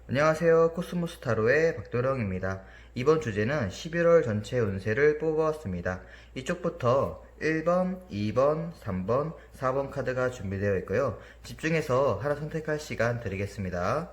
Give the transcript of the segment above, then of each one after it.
안녕하세요. 코스모스 타로의 박도령입니다. 이번 주제는 11월 전체 운세를 뽑아왔습니다. 이쪽부터 1번, 2번, 3번, 4번 카드가 준비되어 있고요. 집중해서 하나 선택할 시간 드리겠습니다.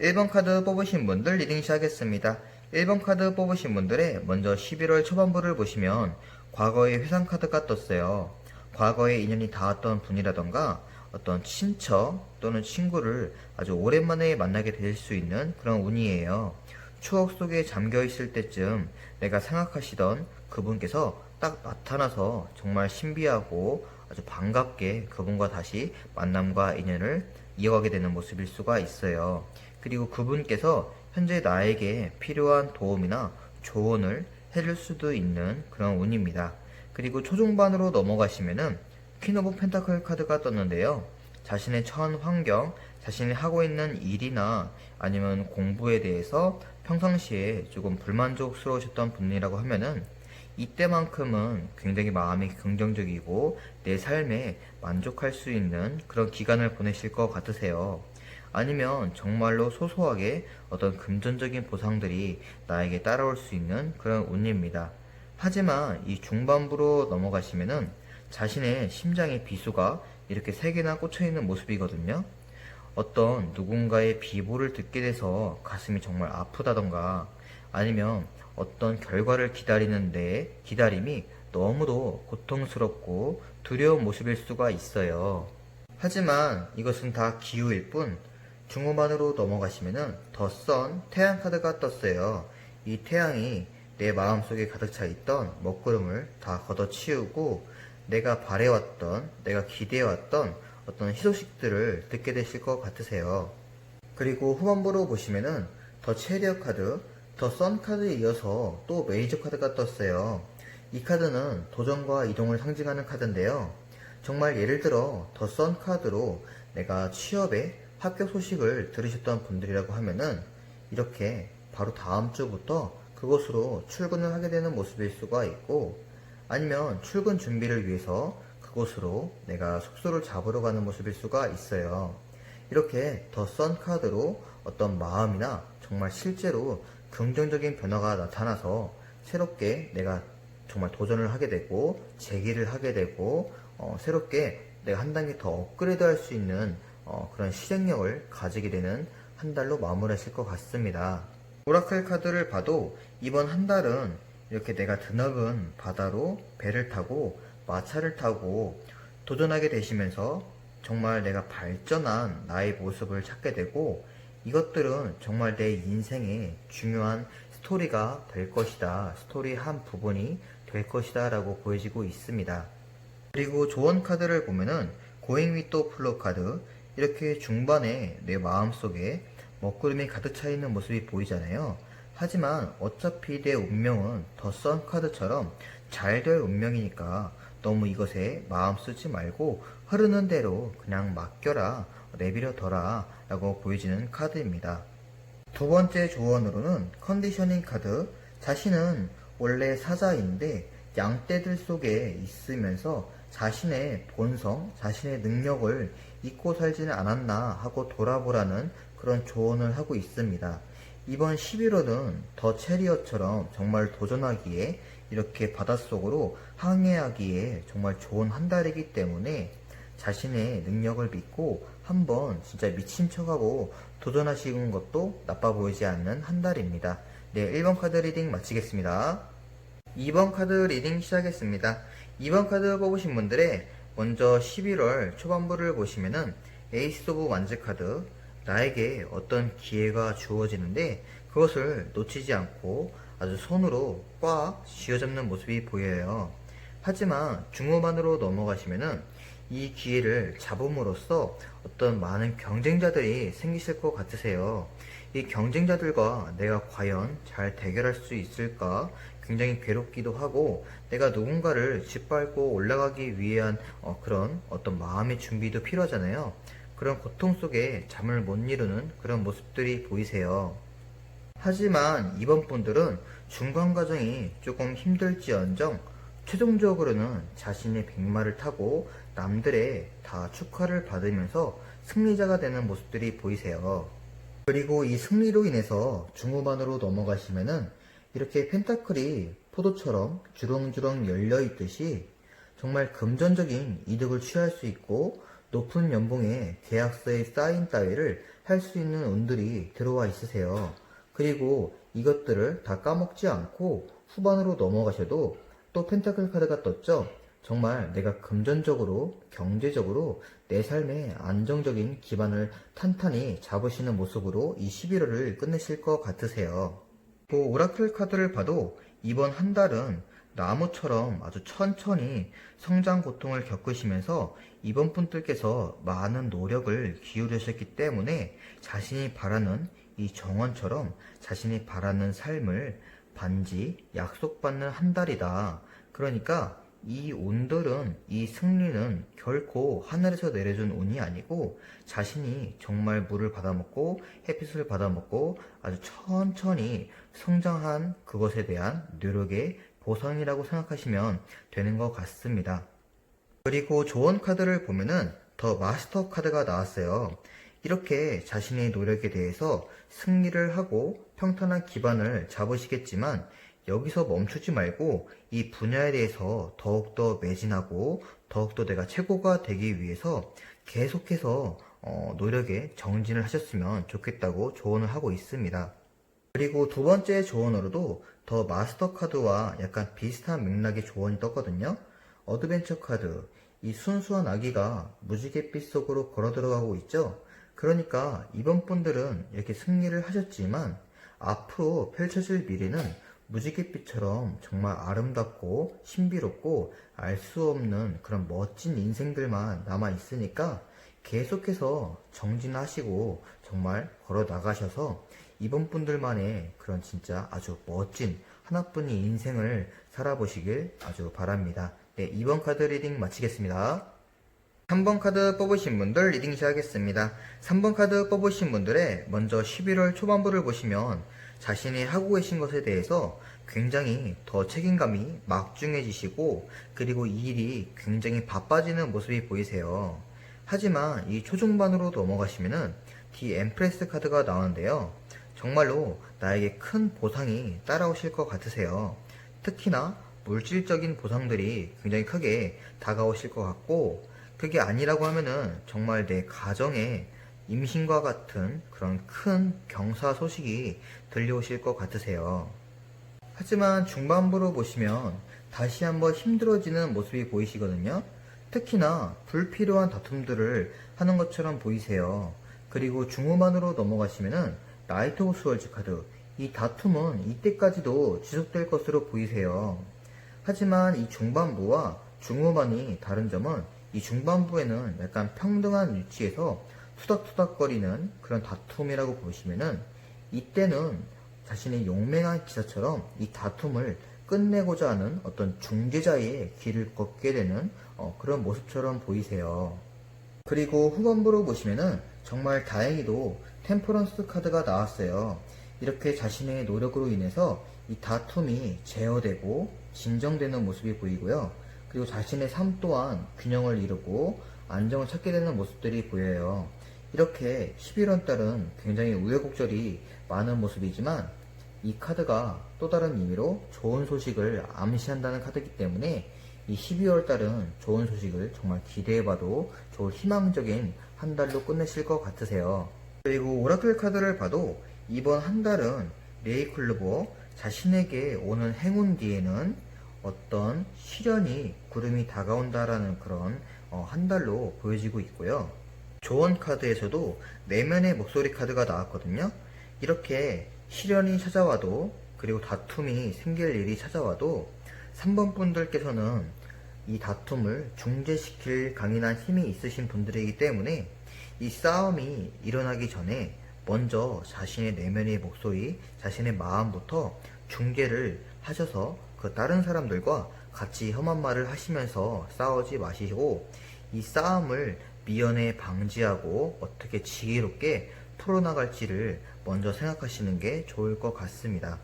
1번 카드 뽑으신 분들 리딩 시작하겠습니다. 1번 카드 뽑으신 분들의 먼저 11월 초반부를 보시면 과거의 회상 카드가 떴어요. 과거에 인연이 닿았던 분이라던가 어떤 친척 또는 친구를 아주 오랜만에 만나게 될 수 있는 그런 운이에요. 추억 속에 잠겨 있을 때쯤 내가 생각하시던 그분께서 딱 나타나서 정말 신비하고 아주 반갑게 그분과 다시 만남과 인연을 이어가게 되는 모습일 수가 있어요. 그리고 그분께서 현재 나에게 필요한 도움이나 조언을 해줄 수도 있는 그런 운입니다. 그리고 초중반으로 넘어가시면은 퀸 오브 펜타클 카드가 떴는데요. 자신의 처한 환경, 자신이 하고 있는 일이나 아니면 공부에 대해서 평상시에 조금 불만족스러우셨던 분이라고 하면은 이때만큼은 굉장히 마음이 긍정적이고 내 삶에 만족할 수 있는 그런 기간을 보내실 것 같으세요. 아니면 정말로 소소하게 어떤 금전적인 보상들이 나에게 따라올 수 있는 그런 운입니다. 하지만 이 중반부로 넘어가시면은 자신의 심장의 비수가 이렇게 3개나 꽂혀있는 모습이거든요. 어떤 누군가의 비보를 듣게 돼서 가슴이 정말 아프다던가 아니면 어떤 결과를 기다리는 데 기다림이 너무도 고통스럽고 두려운 모습일 수가 있어요. 하지만 이것은 다 기우일 뿐 중후반으로 넘어가시면은 더 선 태양 카드가 떴어요. 이 태양이 내 마음속에 가득 차 있던 먹구름을 다 걷어치우고 내가 바래왔던, 내가 기대해왔던 어떤 희소식들을 듣게 되실 것 같으세요. 그리고 후반부로 보시면은 더 체리어 카드, 더 선 카드에 이어서 또 메이저 카드가 떴어요. 이 카드는 도전과 이동을 상징하는 카드인데요. 정말 예를 들어 더 선 카드로 내가 취업에 합격 소식을 들으셨던 분들이라고 하면은 이렇게 바로 다음 주부터 그곳으로 출근을 하게 되는 모습일 수가 있고 아니면 출근 준비를 위해서 그곳으로 내가 숙소를 잡으러 가는 모습일 수가 있어요. 이렇게 더 선 카드로 어떤 마음이나 정말 실제로 긍정적인 변화가 나타나서 새롭게 내가 정말 도전을 하게 되고 재기를 하게 되고 새롭게 내가 한 단계 더 업그레이드 할 수 있는 그런 실행력을 가지게 되는 한 달로 마무리하실 것 같습니다. 오라클 카드를 봐도 이번 한 달은 이렇게 내가 드넓은 바다로 배를 타고 마차를 타고 도전하게 되시면서 정말 내가 발전한 나의 모습을 찾게 되고 이것들은 정말 내 인생의 중요한 스토리가 될 것이다. 스토리의 한 부분이 될 것이다 라고 보여지고 있습니다. 그리고 조언 카드를 보면은 고잉 위또 플로 카드 이렇게 중반에 내 마음속에 먹구름이 가득 차 있는 모습이 보이잖아요. 하지만 어차피 내 운명은 더 선 카드처럼 잘 될 운명이니까 너무 이것에 마음 쓰지 말고 흐르는 대로 그냥 맡겨라, 내버려둬라 라고 보여지는 카드입니다. 두 번째 조언으로는 컨디셔닝 카드. 자신은 원래 사자인데 양떼들 속에 있으면서 자신의 본성, 자신의 능력을 잊고 살지는 않았나 하고 돌아보라는 그런 조언을 하고 있습니다. 이번 11월은 더 체리엇처럼 정말 도전하기에 이렇게 바닷속으로 항해하기에 정말 좋은 한 달이기 때문에 자신의 능력을 믿고 한번 진짜 미친 척하고 도전하시는 것도 나빠 보이지 않는 한 달입니다. 네, 1번 카드 리딩 마치겠습니다. 2번 카드 리딩 시작했습니다. 2번 카드 뽑으신 분들의 먼저 11월 초반부를 보시면은 에이스 오브 완즈 카드, 나에게 어떤 기회가 주어지는데 그것을 놓치지 않고 아주 손으로 꽉 쥐어잡는 모습이 보여요. 하지만 중후반으로 넘어가시면은 이 기회를 잡음으로써 어떤 많은 경쟁자들이 생기실 것 같으세요. 이 경쟁자들과 내가 과연 잘 대결할 수 있을까 굉장히 괴롭기도 하고 내가 누군가를 짓밟고 올라가기 위한 그런 어떤 마음의 준비도 필요하잖아요. 그런 고통 속에 잠을 못 이루는 그런 모습들이 보이세요. 하지만 이번 분들은 중간 과정이 조금 힘들지언정 최종적으로는 자신의 백마를 타고 남들의 다 축하를 받으면서 승리자가 되는 모습들이 보이세요. 그리고 이 승리로 인해서 중후반으로 넘어가시면은 이렇게 펜타클이 포도처럼 주렁주렁 열려 있듯이 정말 금전적인 이득을 취할 수 있고 높은 연봉에 계약서에 사인 따위를 할 수 있는 운들이 들어와 있으세요. 그리고 이것들을 다 까먹지 않고 후반으로 넘어가셔도 또 펜타클 카드가 떴죠. 정말 내가 금전적으로, 경제적으로 내 삶의 안정적인 기반을 탄탄히 잡으시는 모습으로 이 11월을 끝내실 것 같으세요. 또 오라클 카드를 봐도 이번 한 달은 나무처럼 아주 천천히 성장 고통을 겪으시면서 이번 분들께서 많은 노력을 기울이셨기 때문에 자신이 바라는 이 정원처럼 자신이 바라는 삶을 반지 약속받는 한 달이다. 그러니까 이 운들은, 이 승리는 결코 하늘에서 내려준 운이 아니고 자신이 정말 물을 받아먹고 햇빛을 받아먹고 아주 천천히 성장한 그것에 대한 노력의 보상이라고 생각하시면 되는 것 같습니다. 그리고 조언 카드를 보면은 더 마스터 카드가 나왔어요. 이렇게 자신의 노력에 대해서 승리를 하고 평탄한 기반을 잡으시겠지만 여기서 멈추지 말고 이 분야에 대해서 더욱더 매진하고 더욱더 내가 최고가 되기 위해서 계속해서 노력에 정진을 하셨으면 좋겠다고 조언을 하고 있습니다. 그리고 두 번째 조언으로도 더 마스터 카드와 약간 비슷한 맥락의 조언이 떴거든요. 어드벤처 카드, 이 순수한 아기가 무지갯빛 속으로 걸어 들어가고 있죠. 그러니까 이번 분들은 이렇게 승리를 하셨지만 앞으로 펼쳐질 미래는 무지갯빛처럼 정말 아름답고 신비롭고 알 수 없는 그런 멋진 인생들만 남아 있으니까 계속해서 정진하시고 정말 걸어 나가셔서 이번 분들만의 그런 진짜 아주 멋진 하나뿐인 인생을 살아보시길 아주 바랍니다. 네, 이번 카드 리딩 마치겠습니다. 3번 카드 뽑으신 분들 리딩 시작하겠습니다. 3번 카드 뽑으신 분들의 먼저 11월 초반부를 보시면 자신이 하고 계신 것에 대해서 굉장히 더 책임감이 막중해지시고 그리고 이 일이 굉장히 바빠지는 모습이 보이세요. 하지만 이 초중반으로 넘어가시면은 디 엠프레스 카드가 나오는데요. 정말로 나에게 큰 보상이 따라오실 것 같으세요. 특히나 물질적인 보상들이 굉장히 크게 다가오실 것 같고 그게 아니라고 하면은 정말 내 가정에 임신과 같은 그런 큰 경사 소식이 들려오실 것 같으세요. 하지만 중반부로 보시면 다시 한번 힘들어지는 모습이 보이시거든요. 특히나 불필요한 다툼들을 하는 것처럼 보이세요. 그리고 중후반으로 넘어가시면은 나이트 오브 스월즈 카드, 이 다툼은 이때까지도 지속될 것으로 보이세요. 하지만 이 중반부와 중후반이 다른 점은 이 중반부에는 약간 평등한 위치에서 투닥투닥거리는 그런 다툼이라고 보시면은 이때는 자신의 용맹한 기사처럼 이 다툼을 끝내고자 하는 어떤 중재자의 길을 걷게 되는 그런 모습처럼 보이세요. 그리고 후반부로 보시면은 정말 다행히도 템퍼런스 카드가 나왔어요. 이렇게 자신의 노력으로 인해서 이 다툼이 제어되고 진정되는 모습이 보이고요. 그리고 자신의 삶 또한 균형을 이루고 안정을 찾게 되는 모습들이 보여요. 이렇게 11월 달은 굉장히 우여곡절이 많은 모습이지만 이 카드가 또 다른 의미로 좋은 소식을 암시한다는 카드이기 때문에 이 12월 달은 좋은 소식을 정말 기대해봐도 좋은 희망적인 한 달로 끝내실 것 같으세요. 그리고 오라클 카드를 봐도 이번 한 달은 레이클로버 자신에게 오는 행운 뒤에는 어떤 시련이 구름이 다가온다라는 그런 한 달로 보여지고 있고요. 조언 카드에서도 내면의 목소리 카드가 나왔거든요. 이렇게 시련이 찾아와도 그리고 다툼이 생길 일이 찾아와도 3번 분들께서는 이 다툼을 중재시킬 강인한 힘이 있으신 분들이기 때문에 이 싸움이 일어나기 전에 먼저 자신의 내면의 목소리, 자신의 마음부터 중재를 하셔서 그 다른 사람들과 같이 험한 말을 하시면서 싸우지 마시고 이 싸움을 미연에 방지하고 어떻게 지혜롭게 풀어나갈지를 먼저 생각하시는 게 좋을 것 같습니다.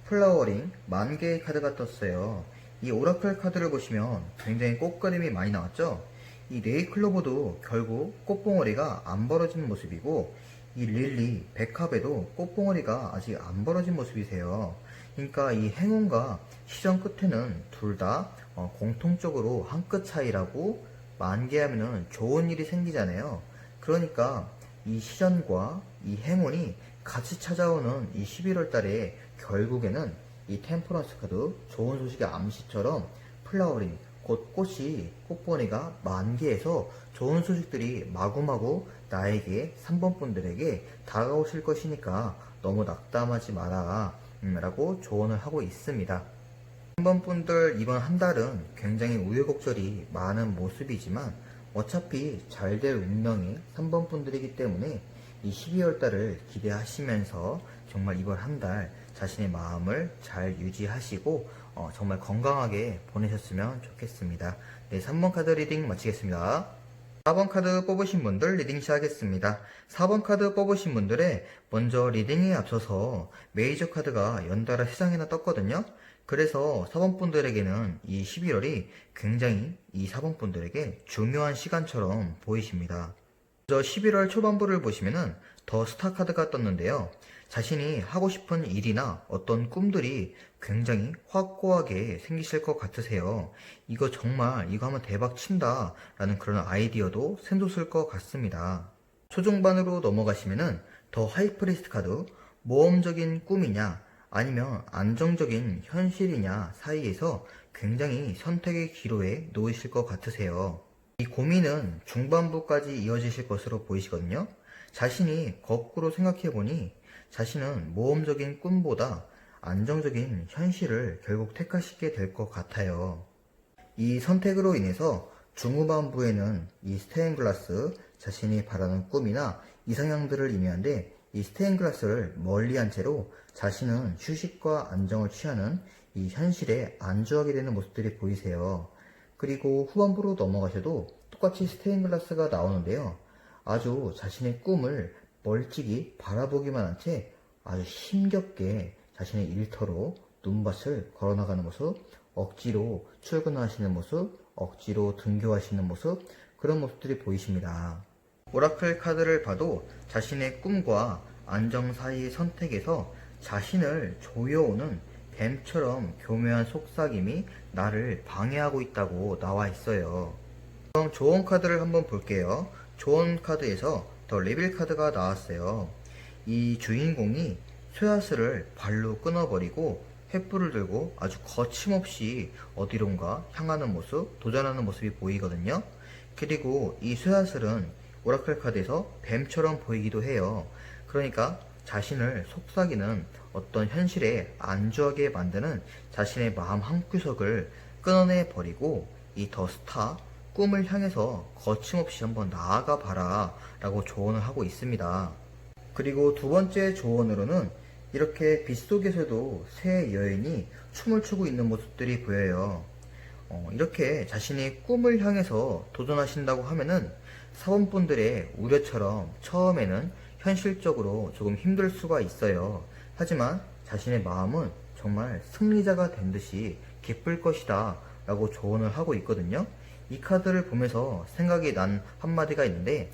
플라워링 10,000개의 카드가 떴어요. 이 오라클 카드를 보시면 굉장히 꽃그림이 많이 나왔죠? 이 네이클로버도 결국 꽃봉오리가 안 벌어진 모습이고, 이 릴리, 백합에도 꽃봉오리가 아직 안 벌어진 모습이세요. 그러니까 이 행운과 시전 끝에는 둘 다 공통적으로 한 끗 차이라고, 10,000개 하면은 좋은 일이 생기잖아요. 그러니까 이 시전과 이 행운이 같이 찾아오는 이 11월 달에 결국에는 이 템퍼런스 카드 좋은 소식의 암시처럼 플라워링, 곧 꽃이 꽃보니가 10,000개에서 좋은 소식들이 마구마구 나에게 3번 분들에게 다가오실 것이니까 너무 낙담하지 마라 라고 조언을 하고 있습니다. 3번 분들 이번 한 달은 굉장히 우여곡절이 많은 모습이지만 어차피 잘 될 운명의 3번 분들이기 때문에 이 12월 달을 기대하시면서 정말 이번 한 달 자신의 마음을 잘 유지하시고 정말 건강하게 보내셨으면 좋겠습니다. 네, 3번 카드 리딩 마치겠습니다. 4번 카드 뽑으신 분들 리딩 시작하겠습니다. 4번 카드 뽑으신 분들의 먼저 리딩에 앞서서 메이저 카드가 연달아 3장이나 떴거든요. 그래서 4번 분들에게는 이 11월이 굉장히 이 4번 분들에게 중요한 시간처럼 보이십니다. 먼저 11월 초반부를 보시면은 더 스타 카드가 떴는데요. 자신이 하고 싶은 일이나 어떤 꿈들이 굉장히 확고하게 생기실 것 같으세요. 이거 정말 이거 하면 대박 친다 라는 그런 아이디어도 샘솟을 것 같습니다. 초중반으로 넘어가시면은 더 하이프리스트 카드, 모험적인 꿈이냐 아니면 안정적인 현실이냐 사이에서 굉장히 선택의 기로에 놓이실 것 같으세요. 이 고민은 중반부까지 이어지실 것으로 보이시거든요. 자신이 거꾸로 생각해보니 자신은 모험적인 꿈보다 안정적인 현실을 결국 택하시게 될 것 같아요. 이 선택으로 인해서 중후반부에는 이 스테인글라스, 자신이 바라는 꿈이나 이상향들을 의미하는데 이 스테인글라스를 멀리한 채로 자신은 휴식과 안정을 취하는 이 현실에 안주하게 되는 모습들이 보이세요. 그리고 후반부로 넘어가셔도 똑같이 스테인글라스가 나오는데요. 아주 자신의 꿈을 멀찍이 바라보기만 한 채 아주 힘겹게 자신의 일터로 눈밭을 걸어나가는 모습, 억지로 출근하시는 모습, 억지로 등교하시는 모습, 그런 모습들이 보이십니다. 오라클 카드를 봐도 자신의 꿈과 안정 사이의 선택에서 자신을 조여오는 뱀처럼 교묘한 속삭임이 나를 방해하고 있다고 나와 있어요. 그럼 조언 카드를 한번 볼게요. 조언 카드에서 더 리빌 카드가 나왔어요. 이 주인공이 쇠하스를 발로 끊어버리고 횃불을 들고 아주 거침없이 어디론가 향하는 모습, 도전하는 모습이 보이거든요. 그리고 이 쇠하슬은 오라클 카드에서 뱀처럼 보이기도 해요. 그러니까 자신을 속삭이는 어떤 현실에 안주하게 만드는 자신의 마음 한구석을 끊어내 버리고 이 더 스타, 꿈을 향해서 거침없이 한번 나아가 봐라 라고 조언을 하고 있습니다. 그리고 두 번째 조언으로는 이렇게 빗속에서도 새 여인이 춤을 추고 있는 모습들이 보여요. 이렇게 자신의 꿈을 향해서 도전하신다고 하면은 사원분들의 우려처럼 처음에는 현실적으로 조금 힘들 수가 있어요. 하지만 자신의 마음은 정말 승리자가 된 듯이 기쁠 것이다 라고 조언을 하고 있거든요. 이 카드를 보면서 생각이 난 한마디가 있는데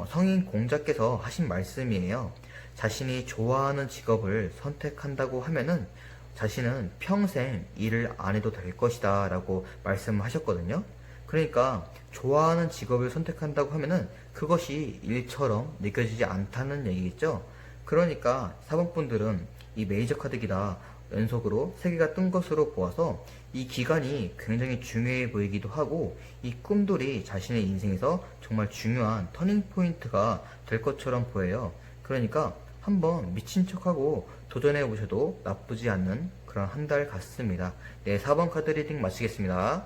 성인 공자께서 하신 말씀이에요. 자신이 좋아하는 직업을 선택한다고 하면은 자신은 평생 일을 안 해도 될 것이다 라고 말씀하셨거든요. 그러니까 좋아하는 직업을 선택한다고 하면은 그것이 일처럼 느껴지지 않다는 얘기겠죠. 그러니까 사범분들은 이 메이저 카드기다 연속으로 3개가 뜬 것으로 보아서 이 기간이 굉장히 중요해 보이기도 하고 이 꿈들이 자신의 인생에서 정말 중요한 터닝 포인트가 될 것처럼 보여요. 그러니까 한번 미친 척하고 도전해 보셔도 나쁘지 않는 그런 한 달 같습니다. 네, 4번 카드 리딩 마치겠습니다.